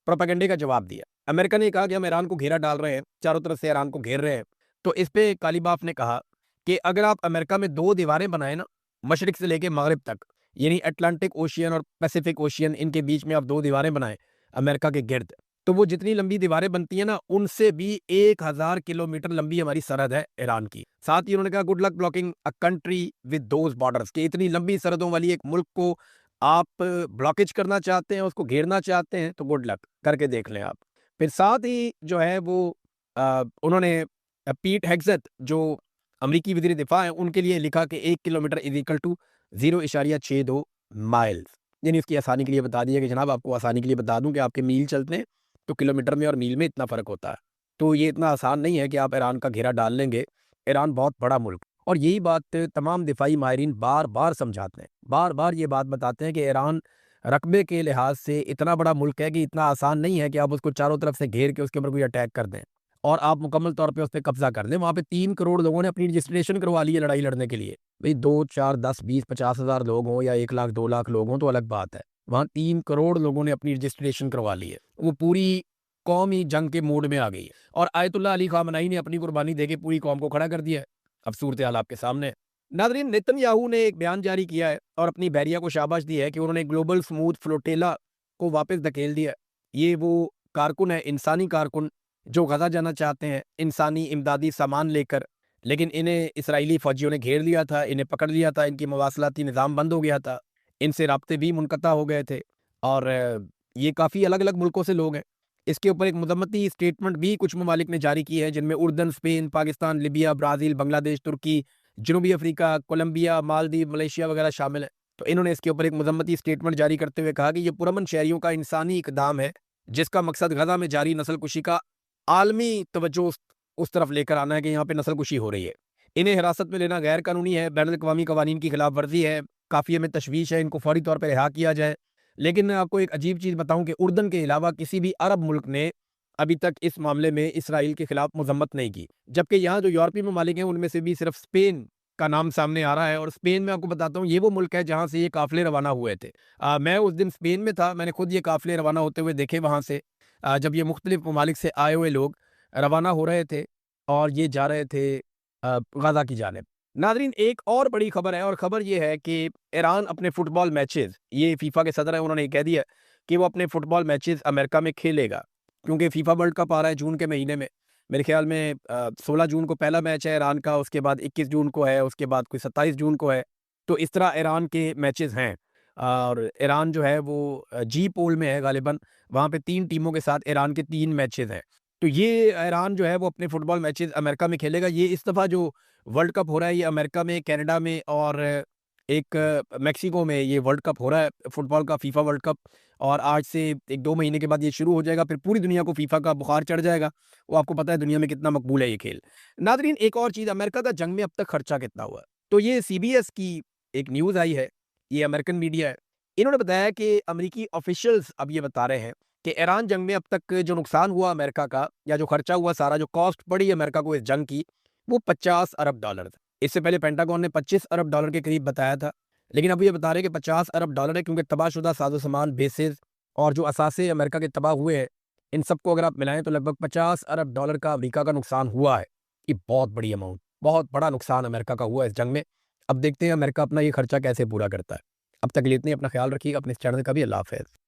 प्रोपेगेंडे का जवाब दिया। अमेरिका ने कहा कि हम ईरान को घेरा डाल रहे हैं, चारों तरफ से ईरान को घेर रहे हैं। तो इस पे कालीबाफ ने कहा कि अगर आप अमेरिका में 2 दीवारें बनाएँ ना, मशरिक से लेके मगरिब तक, यानी अटलांटिक ओशियन और पैसिफिक ओशियन इनके बीच में आप 2 दीवारें बनाएँ अमेरिका के गिर्द, तो वो जितनी लंबी दीवारें बनती हैं ना, उनसे भी 1000 किलोमीटर लंबी हमारी सरहद है ईरान की। साथ ही उन्होंने कहा good luck blocking a country with those borders, कि इतनी लंबी सरहदों वाली एक मुल्क को आप ब्लॉकेज करना चाहते हैं, उसको घेरना चाहते हैं, तो गुड लक, करके देख लें आप। फिर साथ ही जो है वो उन्होंने पीट हेग्सेथ जो अमरीकी वज़ीर दिफ़ा हैं, उनके लिए लिखा कि 1 kilometre is equal to 0.62 miles. यानी उसकी आसानी के लिए बता दिया कि जनाब आपको आसानी के लिए बता दूँ कि आपके मील चलते हैं, तो किलोमीटर में और मील में इतना फ़र्क होता है। तो ये इतना आसान नहीं है कि आप ईरान का घेरा डाल लेंगे। ईरान बहुत बड़ा मुल्क और यही बात तमाम दिफ़ाई माहिरीन बार-बार समझाते हैं। बार-बार ये बात बताते हैं कि ईरान रकबे के लिहाज से इतना बड़ा मुल्क है कि इतना आसान नहीं है कि आप उसको चारों तरफ से घेर के उसके ऊपर कोई अटैक कर दें और आप मुकम्मल तौर पे उस पे कब्ज़ा कर लें। वहाँ पे 3 करोड़ लोगों ने अपनी रजिस्ट्रेशन करवा ली है लड़ाई लड़ने के लिए। भई 2, 4, 10, 20, 50 हज़ार लोग हों या 1 लाख, 2 लाख लोग हों तो अलग बात है। वहाँ 3 करोड़ लोगों ने अपनी रजिस्ट्रेशन करवा ली है। वो पूरी कौम ही जंग के मूड में आ गई है और आयतुल्लाह अली ख़ामनई ने अपनी कुर्बानी देके पूरी कौम को खड़ा कर दिया है। अब सूरत-ए-हाल आपके सामने है। नाज़रीन, नेतन्याहू ने एक बयान जारी किया है और अपनी बहरिया को शाबाश दी है कि उन्होंने ग्लोबल स्मूथ फ्लोटिला को वापस धकेल दिया है। ये वो कारकुन है, इंसानी कारकुन, जो गज़ा जाना चाहते हैं, इंसानी इमदादी सामान लेकर, लेकिन इन्हें इज़राइली फ़ौजियों ने घेर लिया था, इन्हें पकड़ लिया था, इनकी मवासलाती निज़ाम बंद हो गया था, इनसे राब्ते भी मुनक़ता हो गए थे और ये काफ़ी अलग-अलग मुल्कों से लोग हैं। इसके ऊपर एक मज़म्मती स्टेटमेंट भी कुछ ममालिक ने जारी की है, जिनमें उर्दन, Spain, Pakistan, Libya, Brazil, Bangladesh, तुर्की, जनूबी अफ्रीका, कोलंबिया, मालदीव, मलेशिया वगैरह शामिल हैं। तो इन्होंने इसके ऊपर एक मज़म्मती स्टेटमेंट जारी करते हुए कहा कि ये पुरअमन शहरियों का इंसानी इक़दाम है, जिसका मकसद गज़ा में जारी नस्लकुशी का आलमी तवज्जो उस तरफ लेकर आना है कि यहाँ पे नस्लकुशी हो रही है। इन्हें हिरासत में लेना गैर कानूनी है, बैनुल-अक़वामी कवानीन की खिलाफ वर्ज़ी है, काफ़ी हमें तशवीश है, इनको फ़ौरी तौर पे रिहा किया जाए। लेकिन मैं आपको एक अजीब चीज़ बताऊँ कि उर्दन के अलावा किसी भी अरब मुल्क ने अभी तक इस मामले में इसराइल के खिलाफ मज़म्मत नहीं की। जबकि यहाँ जो यूरोपीय ममालिक हैं, उनमें से भी सिर्फ़ स्पेन का नाम सामने आ रहा है और स्पेन में आपको बताता हूँ, ये वो मुल्क है जहाँ से ये काफ़िले रवाना हुए थे। मैं उस दिन स्पेन में था, मैंने खुद ये काफ़िले रवाना होते हुए देखे वहाँ से। जब ये मुख्तलिफ़ ममालिक से आए हुए लोग रवाना हो रहे थे और ये जा रहे थे गाज़ा की जानिब। नाज़रीन, एक और बड़ी खबर है और खबर ये है कि ईरान अपने फुटबॉल मैचेज़, ये फीफा के सदर हैं, उन्होंने ये कह दिया कि वो अपने फुटबॉल मैचेज़ अमेरिका में खेलेगा। क्योंकि फीफा वर्ल्ड कप आ रहा है जून के महीने में। मेरे ख़्याल में 16 जून को पहला मैच है ईरान का, उसके बाद 21 जून को है, उसके बाद कोई 27 जून को है। तो इस तरह ईरान के मैचेज़ हैं और ईरान जो है वो जी पोल में है गालिबन। वहाँ पे 3 टीमों के साथ ईरान के 3 मैचेज़ हैं। तो ये ईरान जो है वो अपने फुटबॉल मैचेज़ अमेरिका में खेलेगा। ये इस दफ़ा जो वर्ल्ड कप हो रहा है, ये अमेरिका में, कनाडा में और एक मेक्सिको में ये वर्ल्ड कप हो रहा है फुटबॉल का, फीफा वर्ल्ड कप। और आज से 1-2 महीने के बाद ये शुरू हो जाएगा, फिर पूरी दुनिया को फीफा का बुखार चढ़ जाएगा। वो आपको पता है दुनिया में कितना मकबूल है ये खेल। नाज़रीन, एक और चीज़, अमेरिका का जंग में अब तक खर्चा कितना हुआ है? तो ये सीबीएस की एक न्यूज़ आई है, ये अमेरिकन मीडिया है। इन्होंने बताया कि अमेरिकी ऑफ़िशियल्स अब ये बता रहे हैं कि ईरान जंग में अब तक जो नुकसान हुआ अमेरिका का, या जो खर्चा हुआ सारा, जो कॉस्ट पड़ी अमेरिका को इस जंग की, वो 50 अरब डॉलर था। इससे पहले पेंटागन ने 25 अरब डॉलर के करीब बताया था। लेकिन अब ये बता रहे हैं कि 50 अरब डॉलर है, क्योंकि तबाहशुदा साज़ो-सामान, बेसेस और जो असासे अमेरिका के तबाह हुए हैं, इन सबको अगर आप मिलाएँ तो लगभग 50 अरब डॉलर का अमेरिका का नुकसान हुआ है। ये बहुत बड़ी अमाउंट, बहुत बड़ा नुकसान अमेरिका का हुआ है इस जंग में। अब देखते हैं अमेरिका अपना ये खर्चा कैसे पूरा करता है। अब तक के लिए इतना ही, अपना ख्याल रखिए, अपने इस चैनल का भी। अल्लाह हाफ़िज़।